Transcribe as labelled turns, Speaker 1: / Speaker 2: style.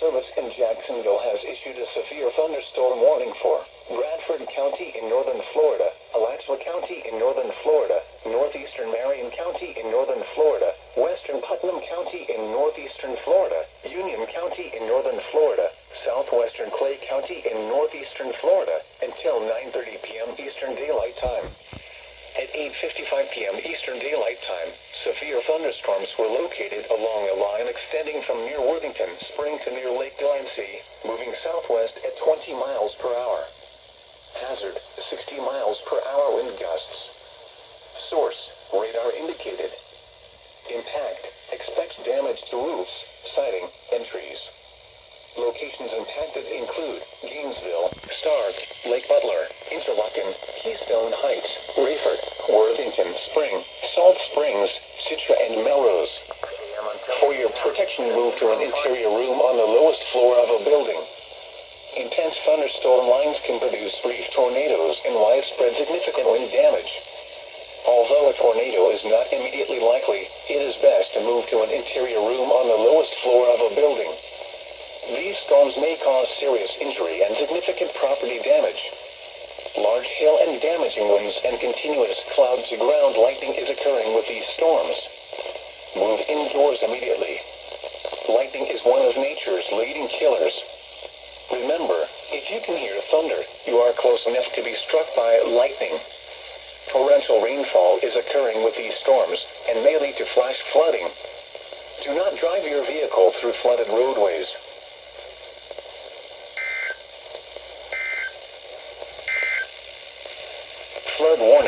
Speaker 1: Service in Jacksonville has issued a severe thunderstorm warning for Bradford County in northern Florida, Alachua County in northern Florida, northeastern Marion County in northern Florida, western Putnam County in northeastern Florida, Union County in northern Florida, southwestern Clay County in northeastern Florida, until 9:30 p.m. Eastern Daylight Time. At 8:55 p.m. Eastern Daylight Time, severe thunderstorms were located along a line extending from near Worthington Spring to near Lake Delancey, moving southwest at 20 miles per hour. Hazard, 60 miles per hour wind gusts. Source, radar indicated. Impact, expect damage to roofs, siding, and trees. Locations impacted include Gainesville, Stark, Lake Butler, Interlochen, Keystone Heights, Rayford, Worthington Spring, Salt Springs, Citra, and Melrose. For your protection, move to an interior room on the lowest floor of a building. Intense thunderstorm lines can produce brief tornadoes and widespread significant wind damage. Although a tornado is not immediately likely, it is best to move to an interior room on the lowest floor of a building. These storms may cause serious injury and significant property damage. Large hail and damaging winds and continuous cloud-to-ground lightning is occurring with these storms. Move indoors immediately. Lightning is one of nature's leading killers. Remember, if you can hear thunder, you are close enough to be struck by lightning. Torrential rainfall is occurring with these storms and may lead to flash flooding. Do not drive your vehicle through flooded roadways. Flood warning.